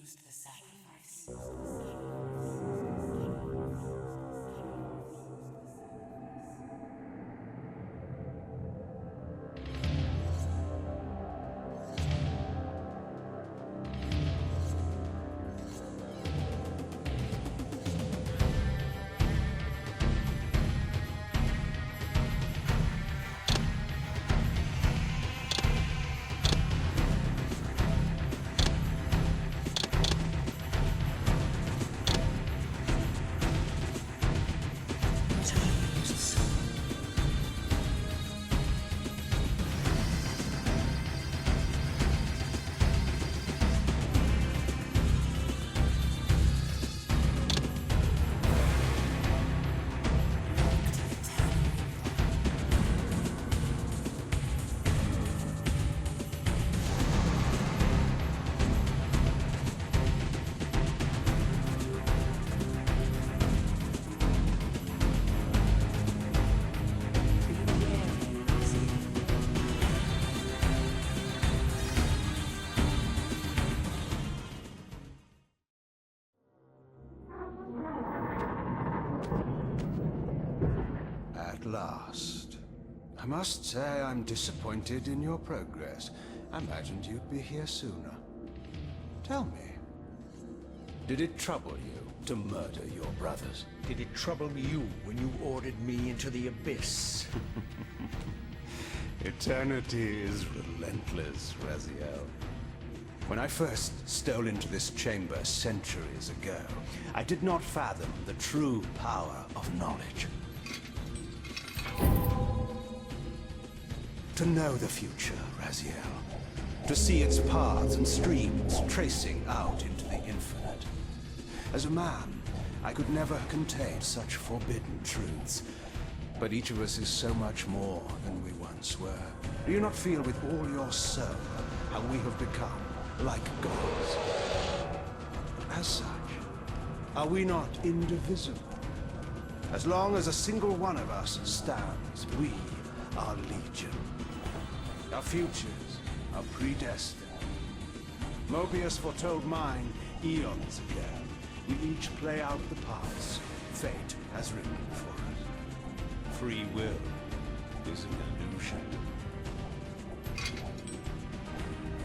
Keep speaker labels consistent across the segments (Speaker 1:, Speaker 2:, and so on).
Speaker 1: Choose the sacrifice.
Speaker 2: At last. I must say I'm disappointed in your progress. I imagined you'd be here sooner. Tell me, did it trouble you to murder your brothers?
Speaker 3: Did it trouble you when you ordered me into the abyss?
Speaker 2: Eternity is relentless, Raziel. When I first stole into this chamber centuries ago, I did not fathom the true power of knowledge. To know the future, Raziel. To see its paths and streams tracing out into the infinite. As a man, I could never contain such forbidden truths. But each of us is so much more than we once were. Do you not feel with all your soul how we have become like gods? As such, are we not indivisible? As long as a single one of us stands, we are legion. Our futures are predestined. Mobius foretold mine eons ago. We each play out the parts fate has written for us. Free will is an illusion.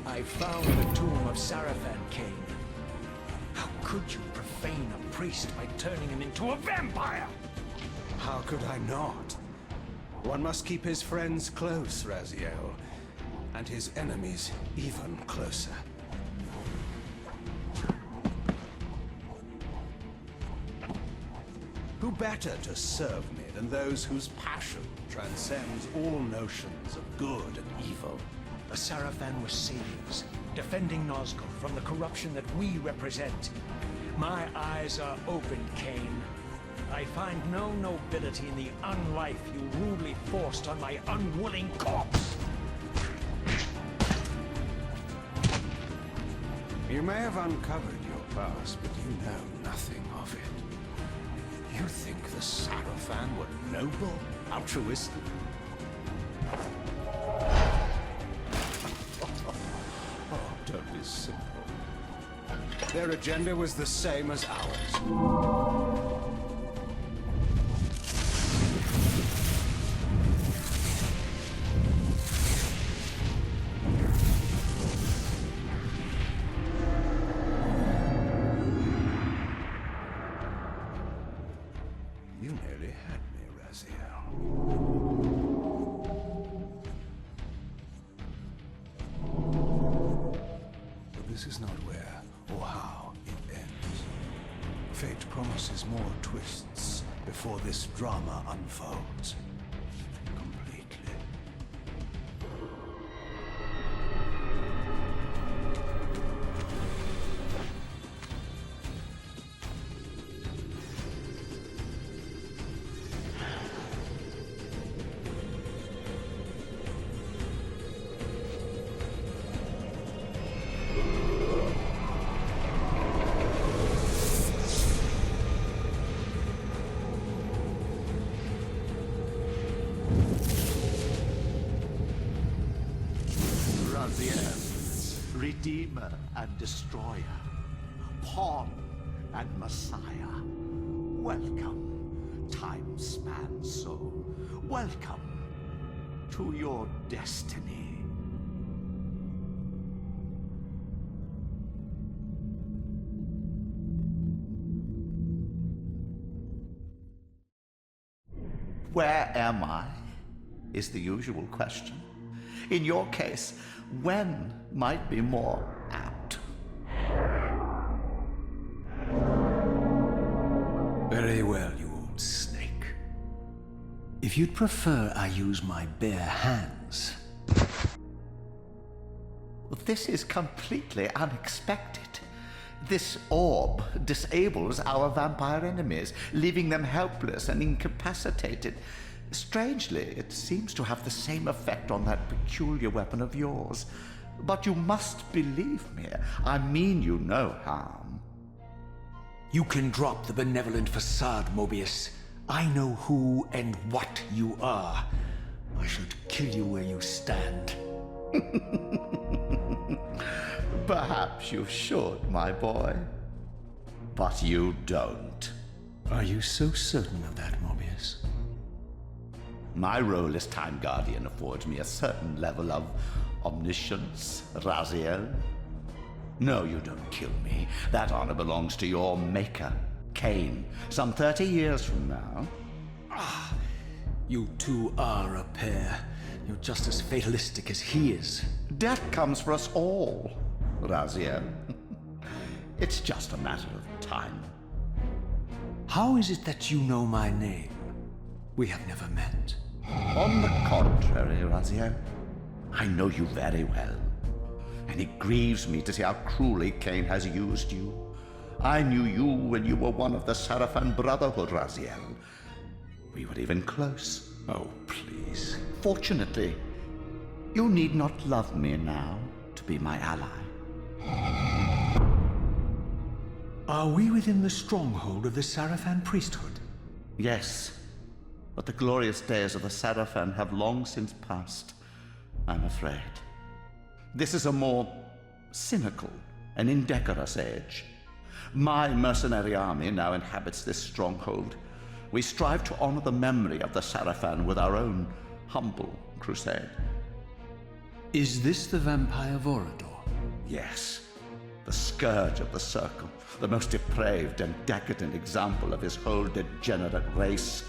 Speaker 3: I found the tomb of Sarafan, Kain. How could you profane a priest by turning him into a vampire?
Speaker 2: How could I not? One must keep his friends close, Raziel, and his enemies even closer. Who better to serve me than those whose passion transcends all notions of good and evil?
Speaker 3: The Sarafan were saviors, defending Nazgul from the corruption that we represent. My eyes are opened, Kain. I find no nobility in the unlife you rudely forced on my unwilling corpse.
Speaker 2: You may have uncovered your past, but you know nothing of it. You think the Sarafan were noble, altruistic? Oh, don't be simple. Their agenda was the same as ours. You nearly had me, Raziel. But this is not where or how it ends. Fate promises more twists before this drama unfolds completely.
Speaker 4: Redeemer and Destroyer.
Speaker 1: pawn and messiah. Welcome, time-span soul. Welcome to your destiny. Where am I? Is the usual question. In your case, when might be more apt.
Speaker 3: Very well, you old snake. If you'd prefer I use my bare hands.
Speaker 1: This is completely unexpected. This orb disables our vampire enemies, leaving them helpless and incapacitated. Strangely, it seems to have the same effect on that peculiar weapon of yours. But you must believe me. I mean you no harm.
Speaker 3: You can drop the benevolent facade, Mobius. I know who and what you are. I should kill you where you stand.
Speaker 1: Perhaps you should, my boy. But you don't.
Speaker 3: Are you so certain of that, Mobius?
Speaker 1: My role as Time Guardian affords me a certain level of omniscience, Raziel. No, you don't kill me. That honor belongs to your maker, Kain, some 30 years from now.
Speaker 3: Ah, you two are a pair. You're just as fatalistic as he is.
Speaker 1: Death comes for us all, Raziel. It's just a matter of time.
Speaker 3: How is it that you know my name? We have never met.
Speaker 1: On the contrary, Raziel, I know you very well. And it grieves me to see how cruelly Kain has used you. I knew you when you were one of the Sarafan Brotherhood, Raziel. We were even close.
Speaker 3: Oh, please.
Speaker 1: Fortunately, you need not love me now to be my ally.
Speaker 3: Are we within the stronghold of the Sarafan priesthood?
Speaker 1: Yes, but the glorious days of the Sarafan have long since passed, I'm afraid. This is a more cynical and indecorous age. My mercenary army now inhabits this stronghold. We strive to honor the memory of the Sarafan with our own humble crusade.
Speaker 3: Is this the vampire Vorador?
Speaker 1: Yes, the scourge of the Circle, the most depraved and decadent example of his whole degenerate race.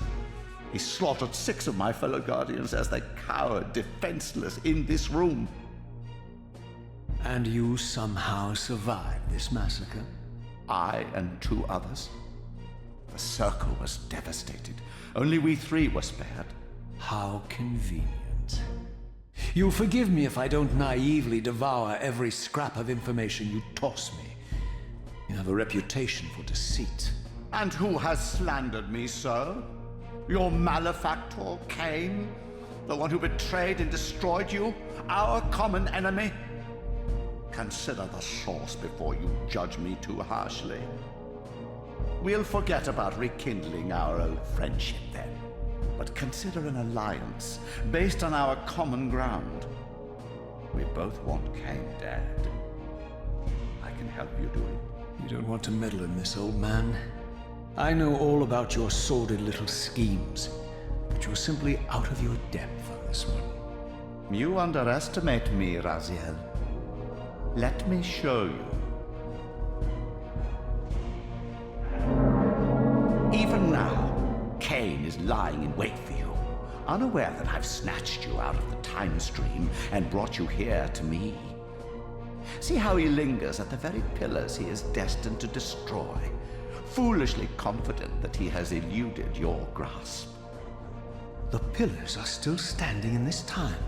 Speaker 1: He slaughtered 6 of my fellow Guardians as they cowered defenseless in this room.
Speaker 3: And you somehow survived this massacre?
Speaker 1: I and 2 others. The Circle was devastated. Only we 3 were spared.
Speaker 3: How convenient. You'll forgive me if I don't naively devour every scrap of information you toss me. You have a reputation for deceit.
Speaker 1: And who has slandered me so? Your malefactor, Kain? The one who betrayed and destroyed you? Our common enemy? Consider the source before you judge me too harshly. We'll forget about rekindling our old friendship then. But consider an alliance based on our common ground. We both want Kain dead. I can help you do it.
Speaker 3: You don't want to meddle in this, old man. I know all about your sordid little schemes, but you're simply out of your depth on this one.
Speaker 1: You underestimate me, Raziel. Let me show you. Even now, Kain is lying in wait for you, unaware that I've snatched you out of the time stream and brought you here to me. See how he lingers at the very pillars he is destined to destroy, foolishly confident that he has eluded your grasp.
Speaker 3: The pillars are still standing in this time.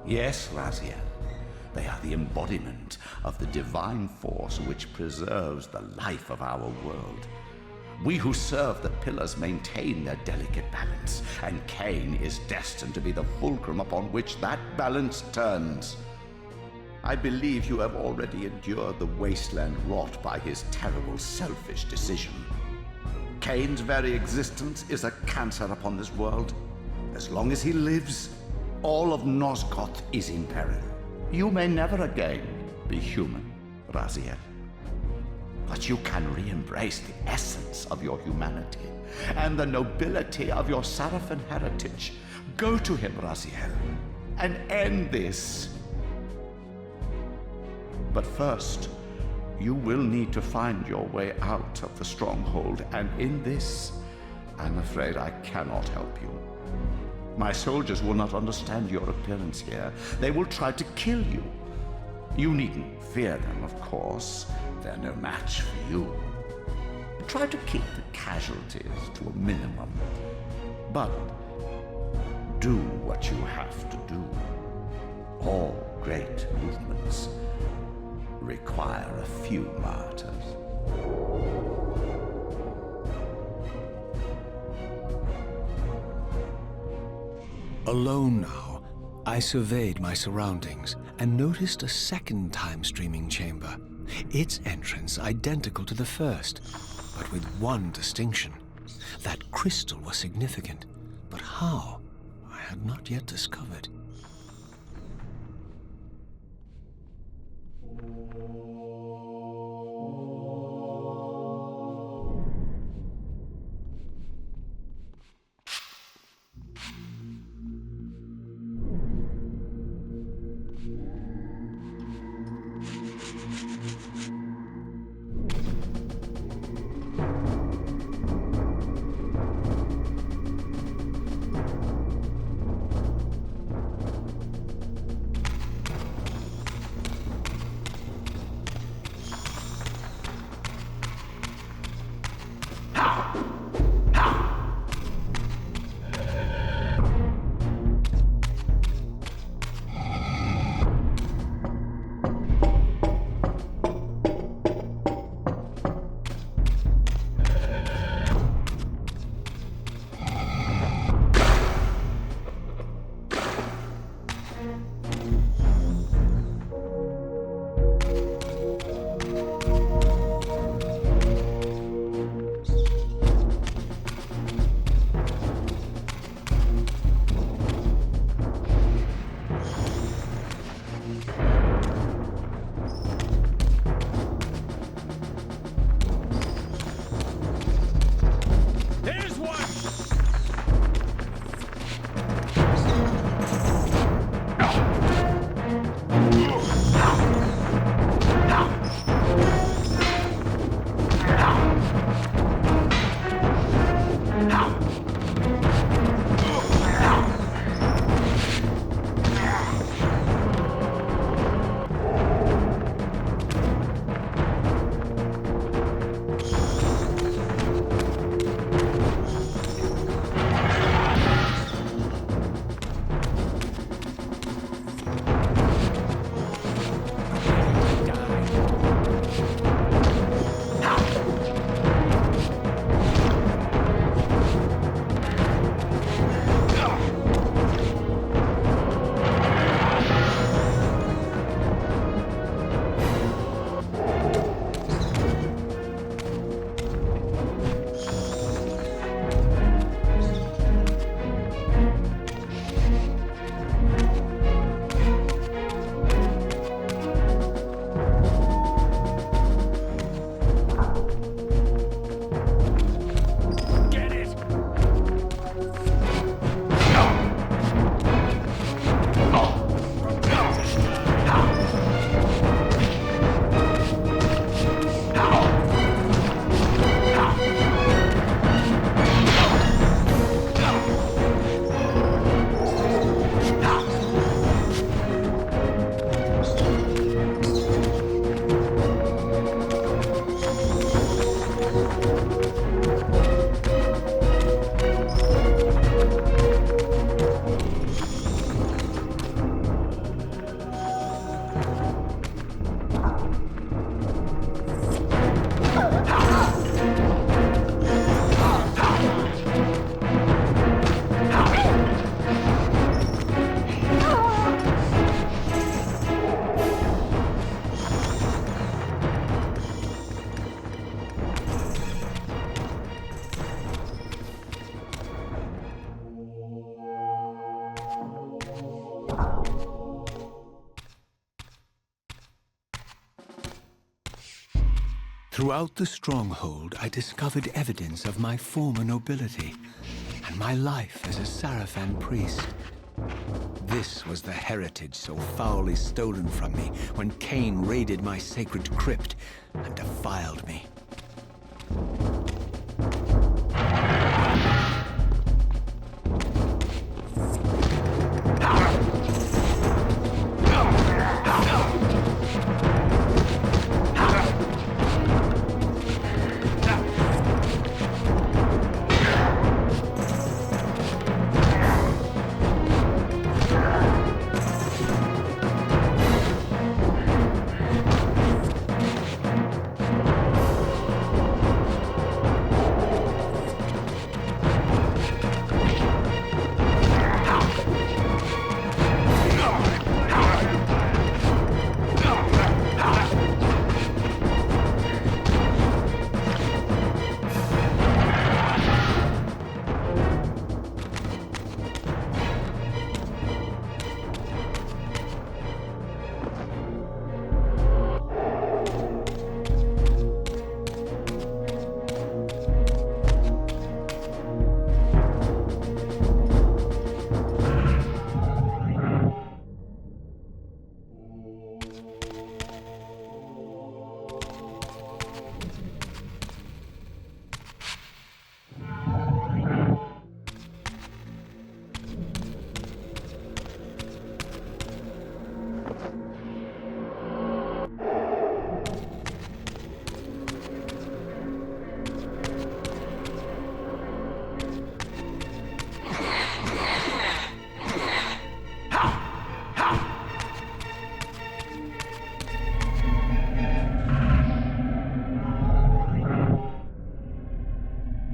Speaker 1: Yes, Raziel. They are the embodiment of the divine force which preserves the life of our world. We who serve the pillars maintain their delicate balance, and Kain is destined to be the fulcrum upon which that balance turns. I believe you have already endured the wasteland wrought by his terrible, selfish decision. Kain's very existence is a cancer upon this world. As long as he lives, all of Nosgoth is in peril. You may never again be human, Raziel. but you can re-embrace the essence of your humanity and the nobility of your Sarafan heritage. Go to him, Raziel, and end this. But first, you will need to find your way out of the stronghold, and in this, I'm afraid I cannot help you. My soldiers will not understand your appearance here. They will try to kill you. You needn't fear them, of course. They're no match for you. Try to keep the casualties to a minimum. But do what you have to do. All great movements require a few martyrs.
Speaker 2: Alone now, I surveyed my surroundings and noticed a second time-streaming chamber. Its entrance identical to the first, but with one distinction. That crystal was significant, but how? I had not yet discovered.
Speaker 4: Throughout the stronghold, I discovered evidence of my former nobility and my life as a Sarafan priest. This was the heritage so foully stolen from me when Kain raided my sacred crypt and defiled me.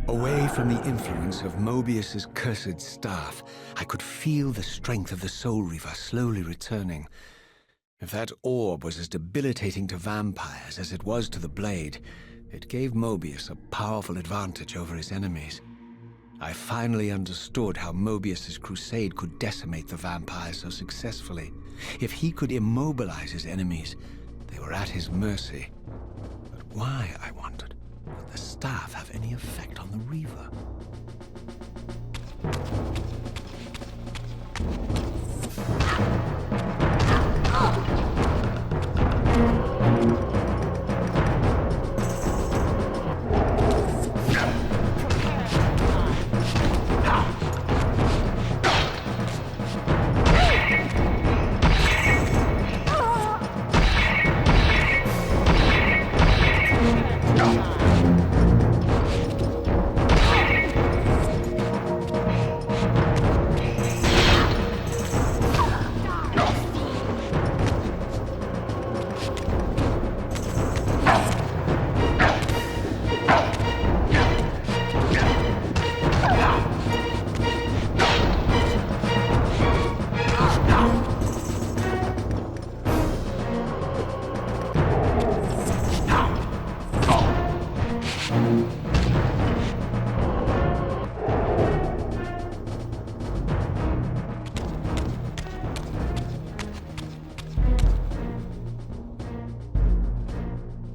Speaker 4: Away from the influence of Mobius's cursed staff, I could feel the strength of the Soul Reaver slowly returning. If that orb was as debilitating to vampires as it was to the blade, it gave Mobius a powerful advantage over his enemies. I finally understood how Mobius's crusade could decimate the vampires so successfully. If he could immobilize his enemies, they were at his mercy. But why, I wondered, would the staff have any effect on the Reaver?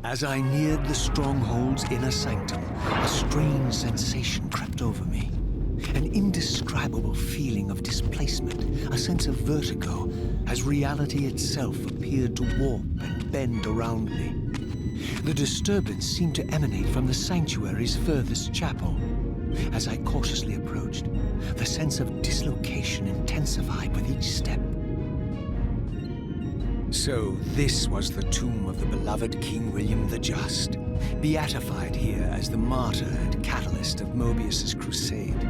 Speaker 4: As I neared the stronghold's inner sanctum, a strange sensation crept over me. An indescribable feeling of displacement, a sense of vertigo, as reality itself appeared to warp and bend around me. The disturbance seemed to emanate from the sanctuary's furthest chapel. As I cautiously approached, the sense of dislocation intensified with each step. So this was the tomb of the beloved King William the Just, beatified here as the martyr and catalyst of Mobius's crusade.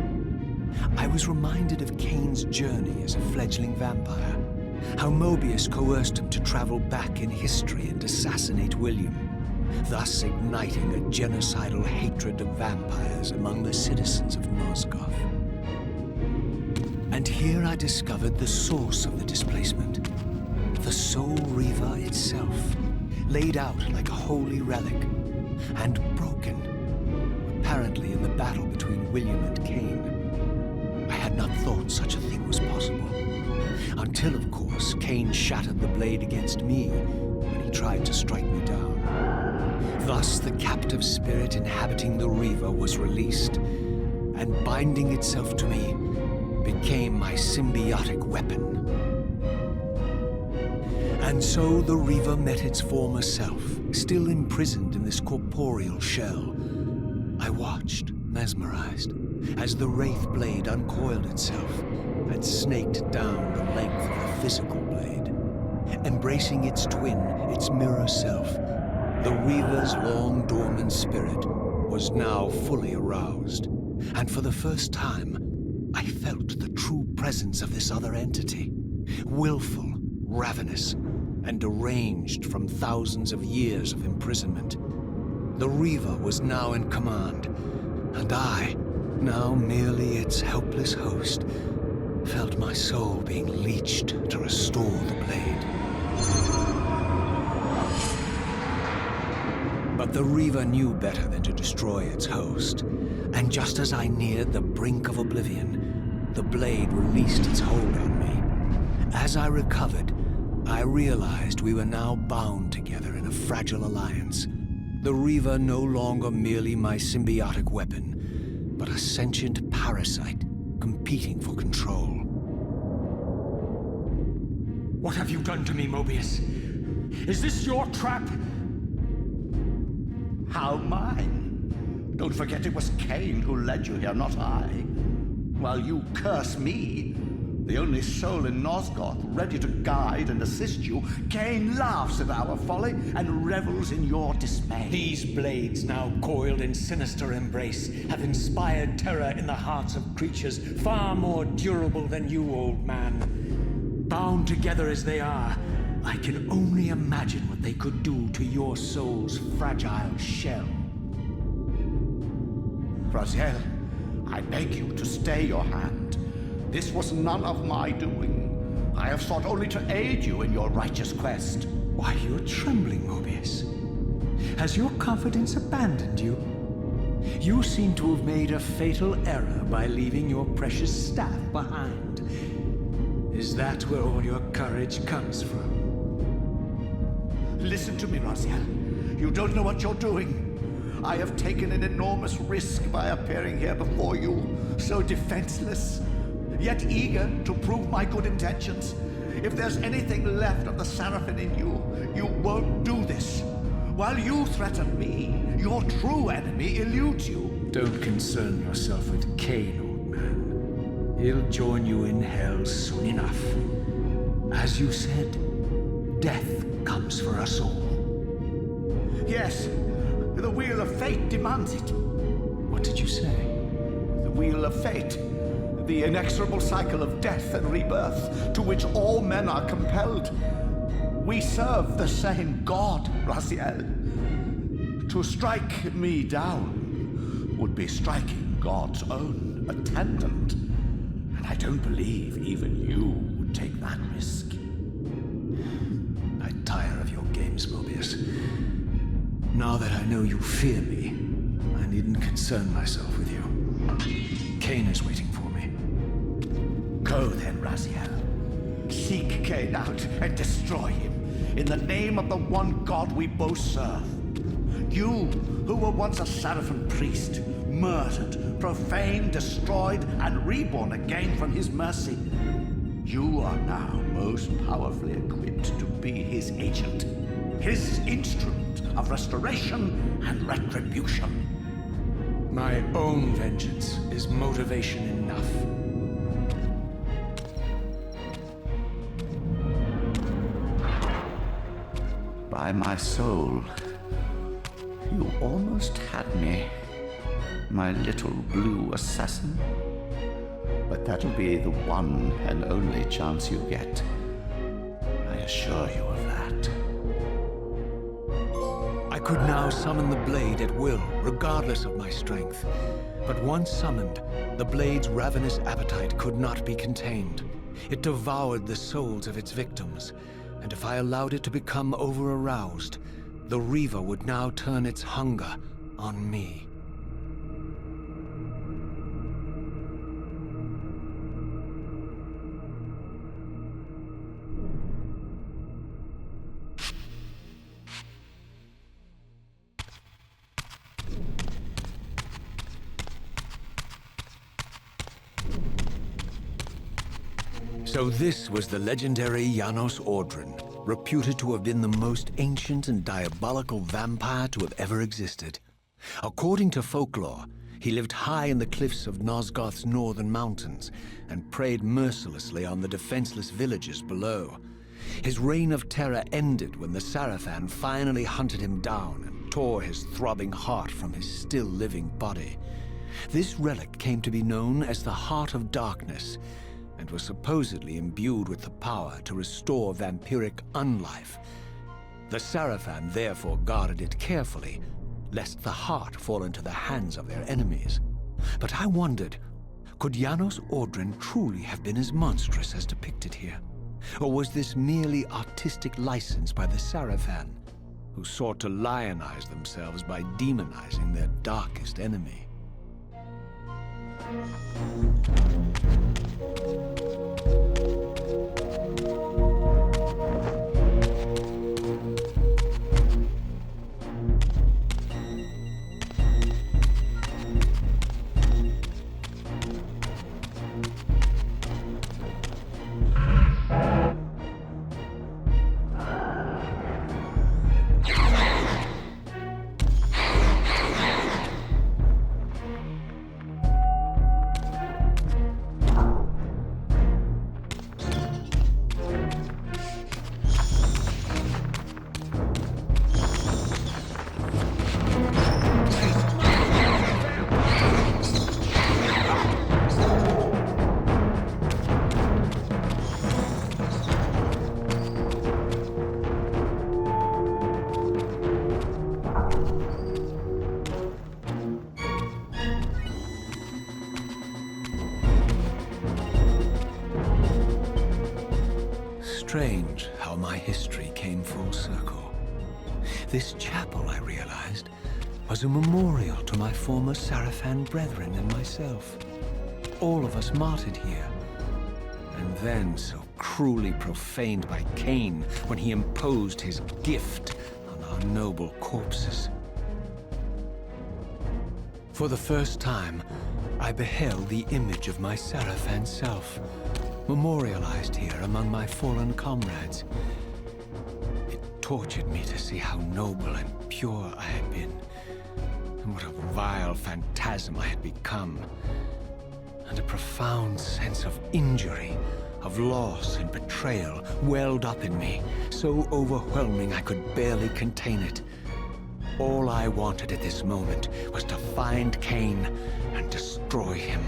Speaker 4: I was reminded of Kain's journey as a fledgling vampire, how Mobius coerced him to travel back in history and assassinate William, thus igniting a genocidal hatred of vampires among the citizens of Nosgoth. And here I discovered the source of the displacement. The Soul Reaver itself, laid out like a holy relic, and broken, apparently in the battle between William and Kain. I had not thought such a thing was possible, until, of course, Kain shattered the blade against me when he tried to strike me down. Thus the captive spirit inhabiting the Reaver was released, and binding itself to me became my symbiotic weapon. And so the Reaver met its former self, still imprisoned in this corporeal shell. I watched, mesmerized, as the Wraith blade uncoiled itself and snaked down the length of the physical blade. Embracing its twin, its mirror self, the Reaver's long-dormant spirit was now fully aroused. And for the first time, I felt the true presence of this other entity. Willful, ravenous, and deranged from thousands of years of imprisonment. The Reaver was now in command, and I, now merely its helpless host, felt my soul being leached to restore the blade. But the Reaver knew better than to destroy its host, and just as I neared the brink of oblivion, the blade released its hold on me. As I recovered, I realized we were now bound together in a fragile alliance. The Reaver no longer merely my symbiotic weapon, but a sentient parasite competing for control.
Speaker 3: What have you done to me, Mobius? Is this your trap?
Speaker 1: How mine? Don't forget it was Kain who led you here, not I. While you curse me, the only soul in Nosgoth ready to guide and assist you, Kain laughs at our folly and revels in your dismay.
Speaker 3: These blades, now coiled in sinister embrace, have inspired terror in the hearts of creatures far more durable than you, old man. Bound together as they are, I can only imagine what they could do to your soul's fragile shell.
Speaker 1: Raziel, I beg you to stay your hand. This was none of my doing. I have sought only to aid you in your righteous quest.
Speaker 3: Why, you're trembling, Mobius. Has your confidence abandoned you? You seem to have made a fatal error by leaving your precious staff behind. Is that where all your courage comes from?
Speaker 1: Listen to me, Raziel. You don't know what you're doing. I have taken an enormous risk by appearing here before you, so defenseless, yet eager to prove my good intentions. If there's anything left of the Seraphim in you, you won't do this. While you threaten me, your true enemy eludes you.
Speaker 3: Don't concern yourself with Kain, old man. He'll join you in hell soon enough. As you said, death comes for us all.
Speaker 1: Yes, the wheel of fate demands it.
Speaker 3: What did you say?
Speaker 1: The wheel of fate. The inexorable cycle of death and rebirth to which all men are compelled. We serve the same God, Raziel. To strike me down would be striking God's own attendant. And I don't believe even you would take that risk.
Speaker 3: I tire of your games, Mobius. Now that I know you fear me, I needn't concern myself with you. Kain is waiting for me.
Speaker 1: Go then, Raziel. Seek Kain out and destroy him in the name of the one God we both serve. You, who were once a Seraphim priest, murdered, profaned, destroyed, and reborn again from his mercy, you are now most powerfully equipped to be his agent, his instrument of restoration and retribution.
Speaker 3: My own vengeance is motivation enough.
Speaker 1: By my soul, you almost had me, my little blue assassin. But that'll be the one and only chance you get. I assure you of that.
Speaker 4: I could now summon the blade at will, regardless of my strength. But once summoned, the blade's ravenous appetite could not be contained. It devoured the souls of its victims, and if I allowed it to become over-aroused, the Reaver would now turn its hunger on me. So this was the legendary Janos Ordren, reputed to have been the most ancient and diabolical vampire to have ever existed. According to folklore, he lived high in the cliffs of Nosgoth's northern mountains and preyed mercilessly on the defenseless villages below. His reign of terror ended when the Sarafan finally hunted him down and tore his throbbing heart from his still-living body. This relic came to be known as the Heart of Darkness, and was supposedly imbued with the power to restore vampiric unlife. The Sarafan therefore guarded it carefully, lest the heart fall into the hands of their enemies. But I wondered, could Janos Ordren truly have been as monstrous as depicted here? Or was this merely artistic license by the Sarafan, who sought to lionize themselves by demonizing their darkest enemy? Strange how my history came full circle. This chapel, I realized, was a memorial to my former Sarafan brethren and myself. All of us martyred here. And then so cruelly profaned by Kain when he imposed his gift on our noble corpses. For the first time, I beheld the image of my Sarafan self, memorialized here among my fallen comrades. It tortured me to see how noble and pure I had been, and what a vile phantasm I had become. And a profound sense of injury, of loss and betrayal welled up in me, so overwhelming I could barely contain it. All I wanted at this moment was to find Kain and destroy him.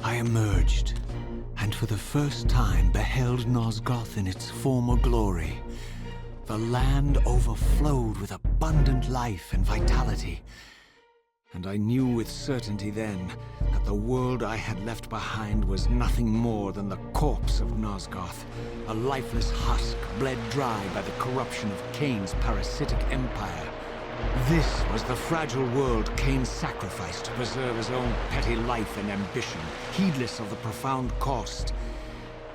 Speaker 4: I emerged, and for the first time beheld Nosgoth in its former glory. The land overflowed with abundant life and vitality, and I knew with certainty then that the world I had left behind was nothing more than the corpse of Nosgoth, a lifeless husk bled dry by the corruption of Kain's parasitic empire. This was the fragile world Kain sacrificed to preserve his own petty life and ambition, heedless of the profound cost.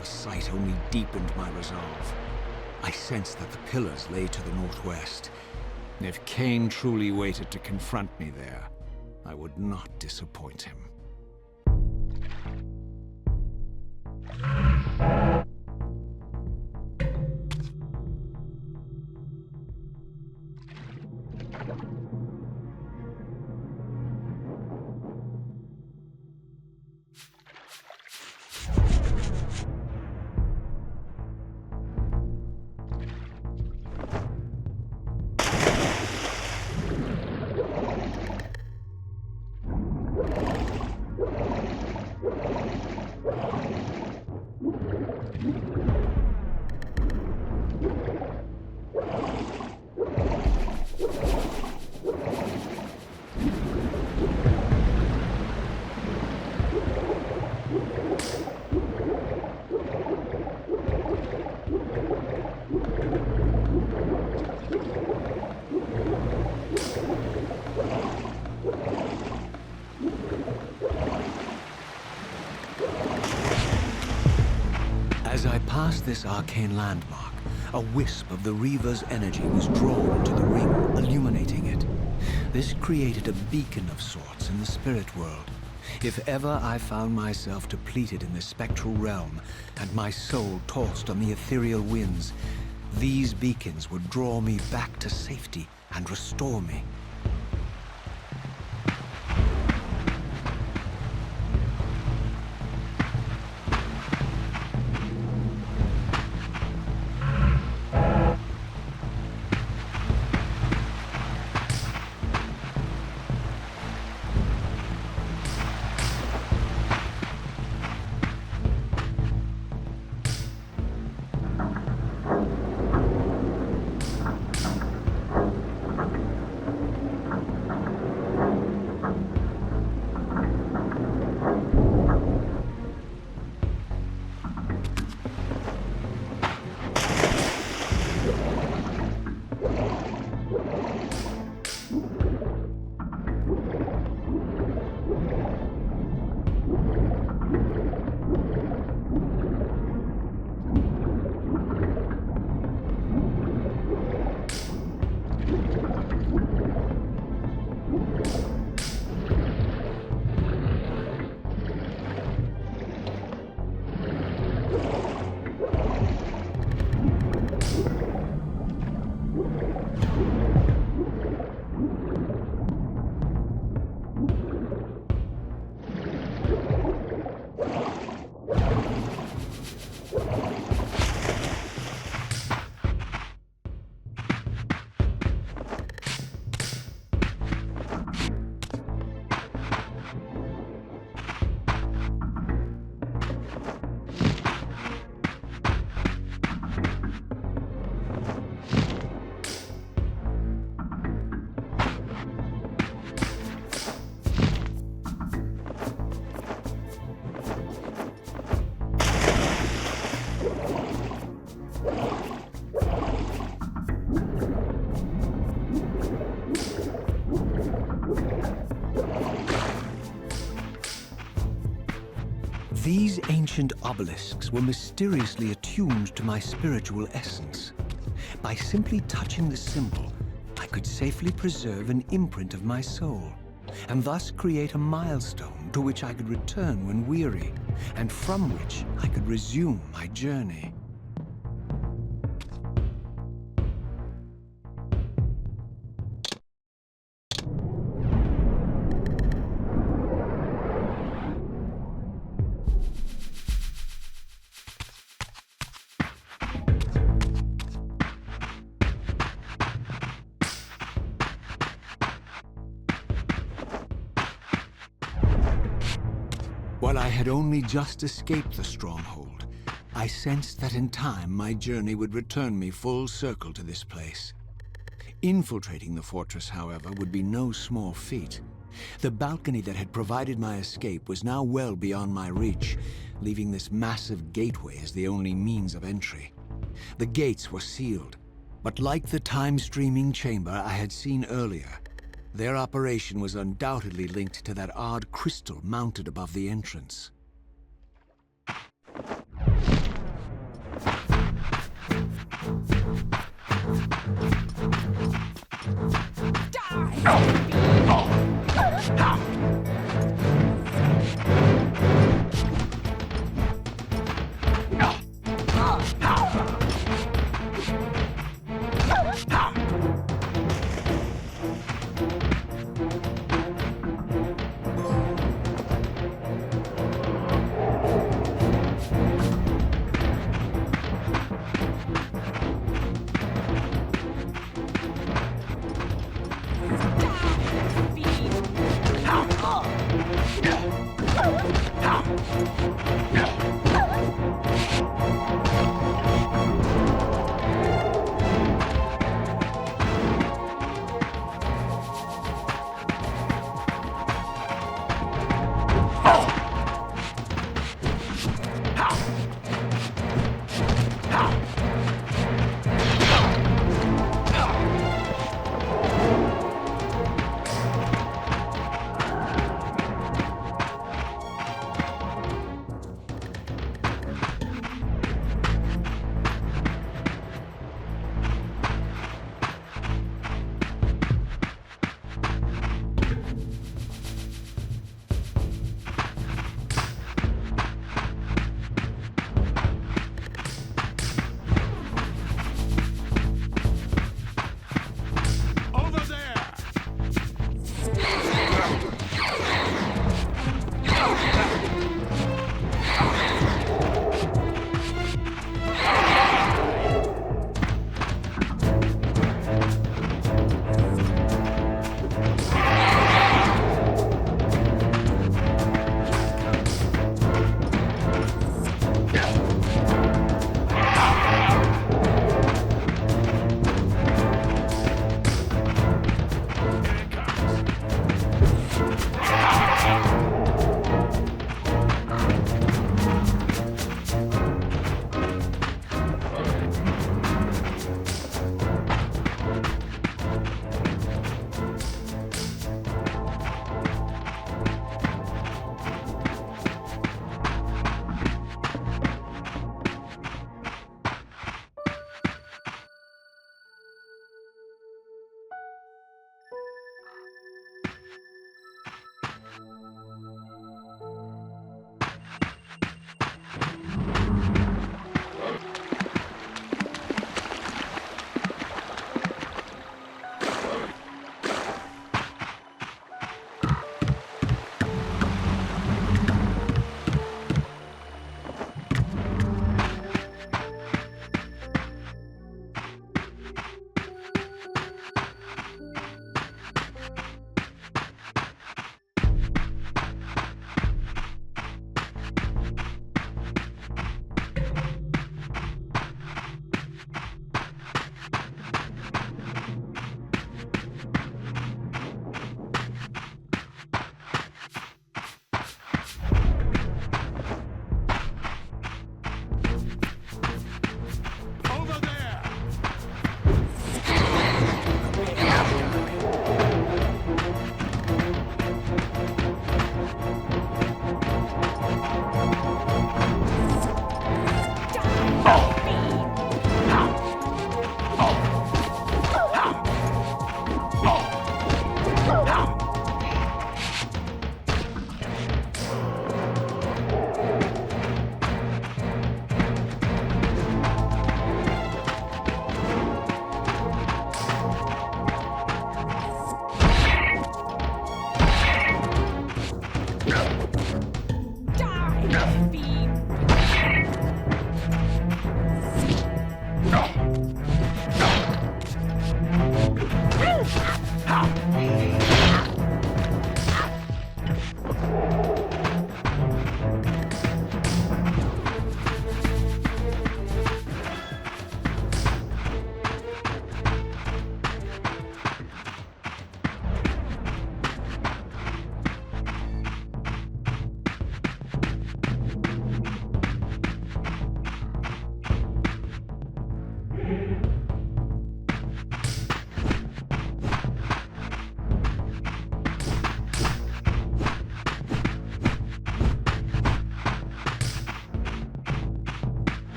Speaker 4: The sight only deepened my resolve. I sensed that the pillars lay to the northwest. If Kain truly waited to confront me there, I would not disappoint him. As I passed this arcane landmark, a wisp of the Reaver's energy was drawn into the ring, illuminating it. This created a beacon of sorts in the spirit world. If ever I found myself depleted in the spectral realm, and my soul tossed on the ethereal winds, these beacons would draw me back to safety and restore me. These ancient obelisks were mysteriously attuned to my spiritual essence. By simply touching the symbol, I could safely preserve an imprint of my soul, and thus create a milestone to which I could return when weary, and from which I could resume my journey. While I had only just escaped the stronghold, I sensed that in time my journey would return me full circle to this place. Infiltrating the fortress, however, would be no small feat. The balcony that had provided my escape was now well beyond my reach, leaving this massive gateway as the only means of entry. The gates were sealed, but like the time-streaming chamber I had seen earlier, their operation was undoubtedly linked to that odd crystal mounted above the entrance.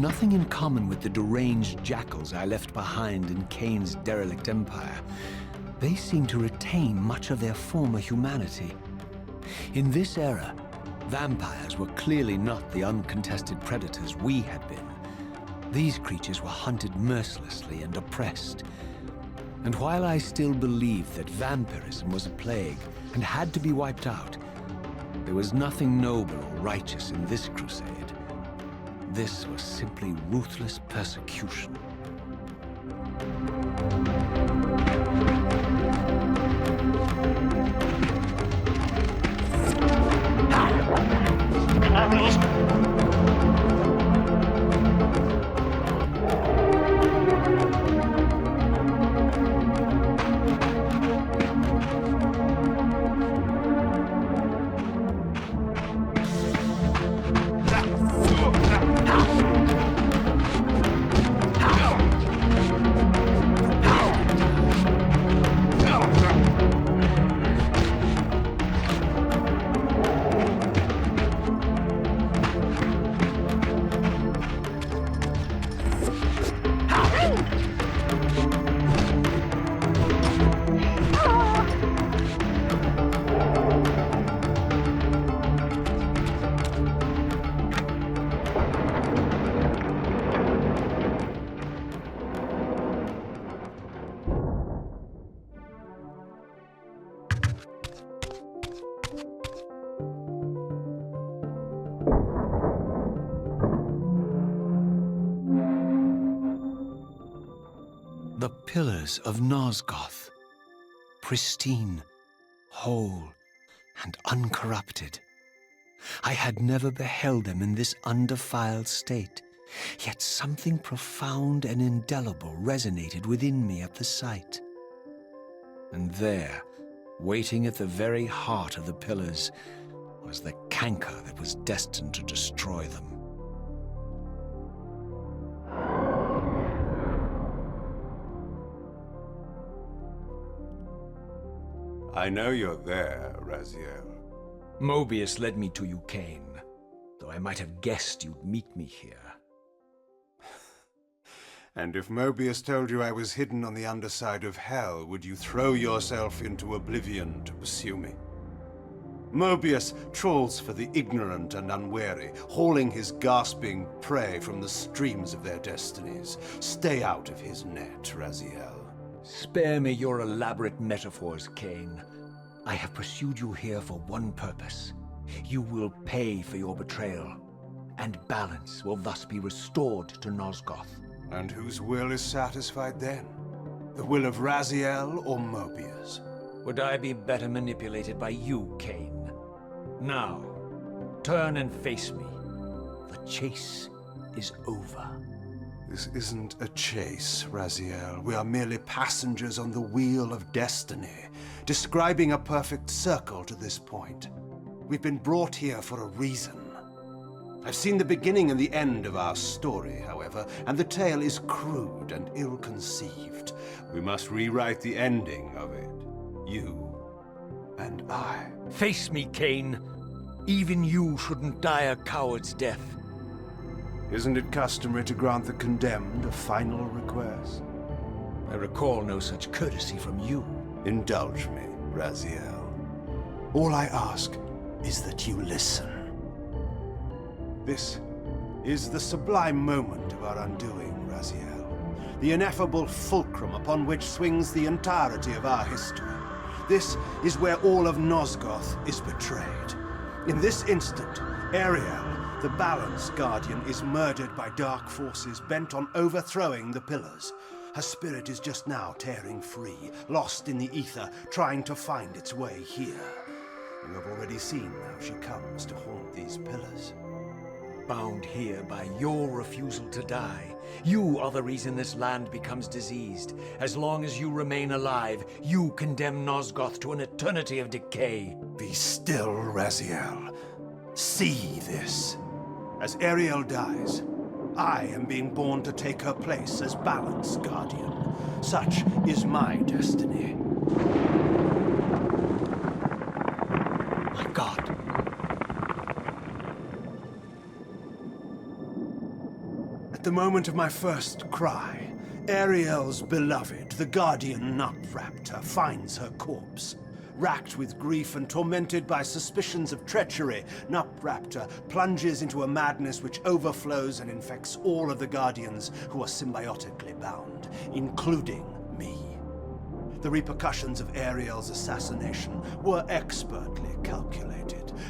Speaker 4: nothing in common with the deranged jackals I left behind in Kain's derelict empire. They seem to retain much of their former humanity. In this era, vampires were clearly not the uncontested predators we had been. These creatures were hunted mercilessly and oppressed. And while I still believed that vampirism was a plague and had to be wiped out, there was nothing noble or righteous in this crusade. This was simply ruthless persecution. The pillars of Nosgoth, pristine, whole, and uncorrupted. I had never beheld them in this undefiled state, yet something profound and indelible resonated within me at the sight. And there, waiting at the very heart of the pillars, was the canker that was destined to destroy them.
Speaker 2: I know you're there, Raziel.
Speaker 4: Mobius led me to you, Kain, though I might have guessed you'd meet me here.
Speaker 2: And if Mobius told you I was hidden on the underside of hell, would you throw yourself into oblivion to pursue me? Mobius trawls for the ignorant and unwary, hauling his gasping prey from the streams of their destinies. Stay out of his net, Raziel.
Speaker 4: Spare me your elaborate metaphors, Kain. I have pursued you here for one purpose. You will pay for your betrayal, and balance will thus be restored to Nosgoth.
Speaker 2: And whose will is satisfied then? The will of Raziel or Mobius?
Speaker 4: Would I be better manipulated by you, Kain? Now, turn and face me. The chase is over.
Speaker 2: This isn't a chase, Raziel. We are merely passengers on the wheel of destiny, describing a perfect circle to this point. We've been brought here for a reason. I've seen the beginning and the end of our story, however, and the tale is crude and ill-conceived. We must rewrite the ending of it. You and I.
Speaker 4: Face me, Kain. Even you shouldn't die a coward's death.
Speaker 2: Isn't it customary to grant the condemned a final request?
Speaker 4: I recall no such courtesy from you.
Speaker 2: Indulge me, Raziel. All I ask is that you listen. This is the sublime moment of our undoing, Raziel. The ineffable fulcrum upon which swings the entirety of our history. This is where all of Nosgoth is betrayed. In this instant, Ariel, the Balance Guardian, is murdered by dark forces bent on overthrowing the pillars. Her spirit is just now tearing free, lost in the ether, trying to find its way here. You have already seen how she comes to haunt these pillars.
Speaker 4: Bound here by your refusal to die. You are the reason this land becomes diseased. As long as you remain alive, you condemn Nosgoth to an eternity of decay.
Speaker 2: Be still, Raziel. See this. As Ariel dies, I am being born to take her place as Balance Guardian. Such is my destiny.
Speaker 4: My God.
Speaker 2: At the moment of my first cry, Ariel's beloved, the guardian Nut Raptor, finds her corpse. Racked with grief and tormented by suspicions of treachery, Nut Raptor plunges into a madness which overflows and infects all of the Guardians who are symbiotically bound, including me. The repercussions of Ariel's assassination were expertly calculated.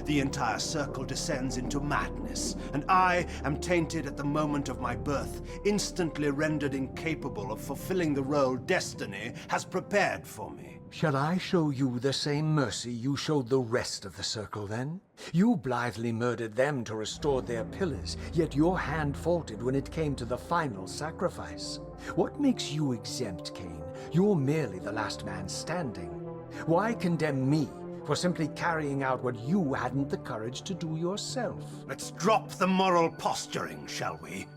Speaker 2: The entire circle descends into madness, and I am tainted at the moment of my birth, instantly rendered incapable of fulfilling the role destiny has prepared for me.
Speaker 3: Shall I show you the same mercy you showed the rest of the Circle, then? You blithely murdered them to restore their pillars, yet your hand faltered when it came to the final sacrifice. What makes you exempt, Kain? You're merely the last man standing. Why condemn me for simply carrying out what you hadn't the courage to do yourself?
Speaker 2: Let's drop the moral posturing, shall we?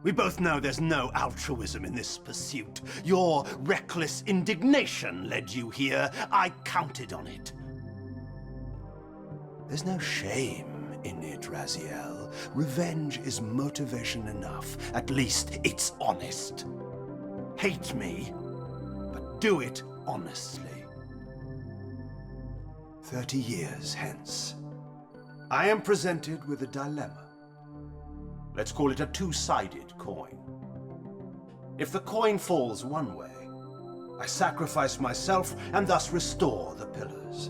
Speaker 2: We both know there's no altruism in this pursuit. Your reckless indignation led you here. I counted on it. There's no shame in it, Raziel. Revenge is motivation enough. At least it's honest. Hate me, but do it honestly. 30 years hence, I am presented with a dilemma. Let's call it a two-sided coin. If the coin falls one way, I sacrifice myself and thus restore the pillars.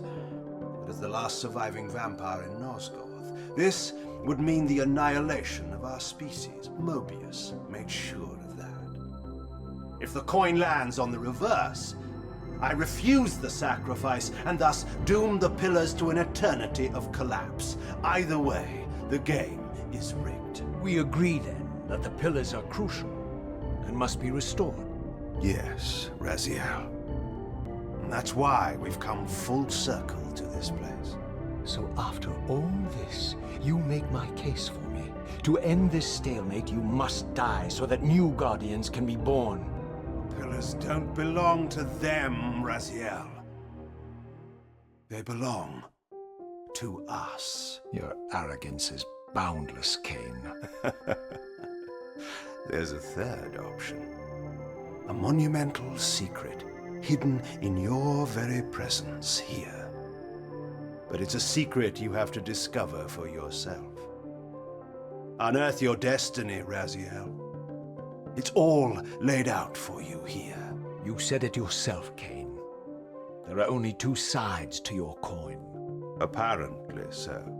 Speaker 2: But as the last surviving vampire in Nosgoth, this would mean the annihilation of our species. Mobius made sure of that. If the coin lands on the reverse, I refuse the sacrifice and thus doom the pillars to an eternity of collapse. Either way, the game is rigged.
Speaker 3: We agree, then, that the pillars are crucial and must be restored.
Speaker 2: Yes, Raziel. And that's why we've come full circle to this place.
Speaker 3: So after all this, you make my case for me. To end this stalemate, you must die so that new Guardians can be born.
Speaker 2: Pillars don't belong to them, Raziel. They belong to us.
Speaker 3: Your arrogance is boundless, Kain.
Speaker 2: There's a third option. A monumental secret, hidden in your very presence here. But it's a secret you have to discover for yourself. Unearth your destiny, Raziel. It's all laid out for you here.
Speaker 3: You said it yourself, Kain. There are only two sides to your coin.
Speaker 2: Apparently so.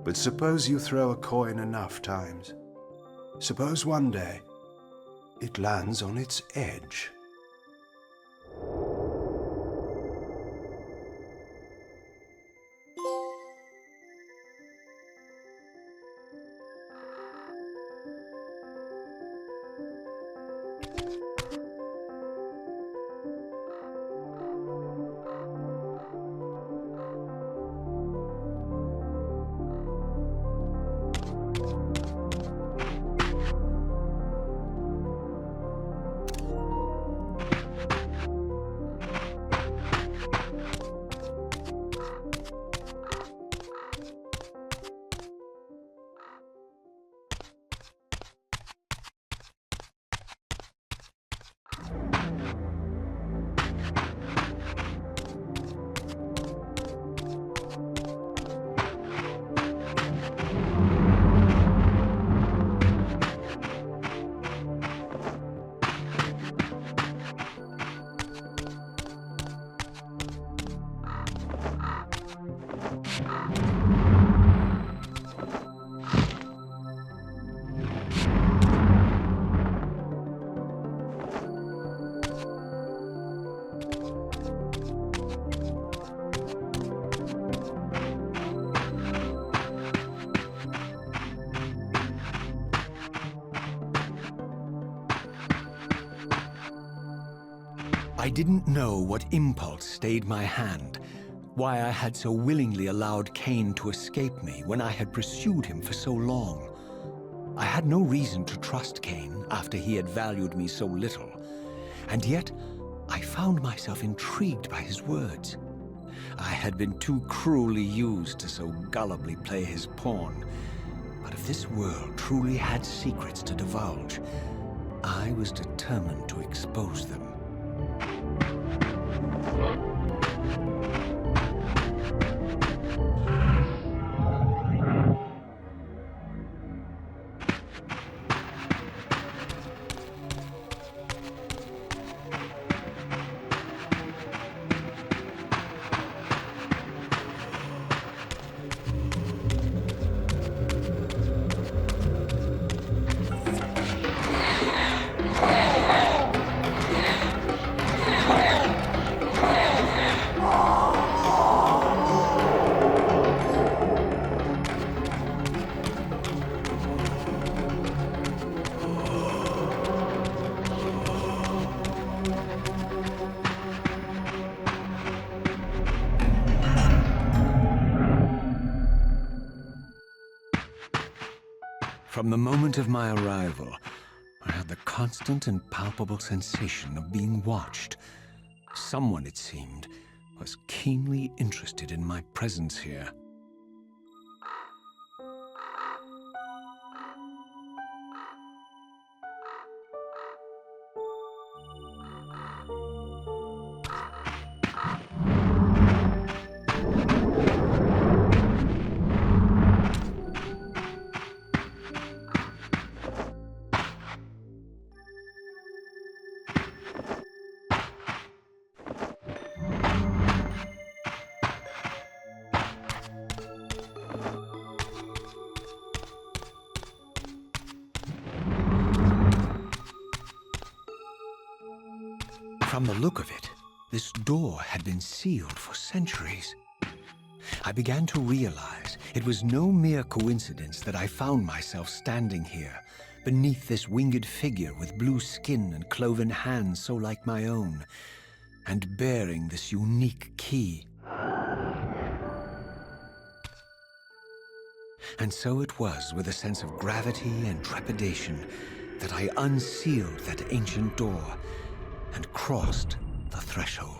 Speaker 2: But suppose you throw a coin enough times. Suppose one day it lands on its edge.
Speaker 4: I didn't know what impulse stayed my hand, why I had so willingly allowed Kain to escape me when I had pursued him for so long. I had no reason to trust Kain after he had valued me so little, and yet I found myself intrigued by his words. I had been too cruelly used to so gullibly play his pawn, But if this world truly had secrets to divulge, I was determined to expose them. From the moment of my arrival, I had the constant and palpable sensation of being watched. Someone, it seemed, was keenly interested in my presence here. From the look of it, this door had been sealed for centuries. I began to realize it was no mere coincidence that I found myself standing here, beneath this winged figure with blue skin and cloven hands so like my own, and bearing this unique key. And so it was with a sense of gravity and trepidation that I unsealed that ancient door and crossed the threshold.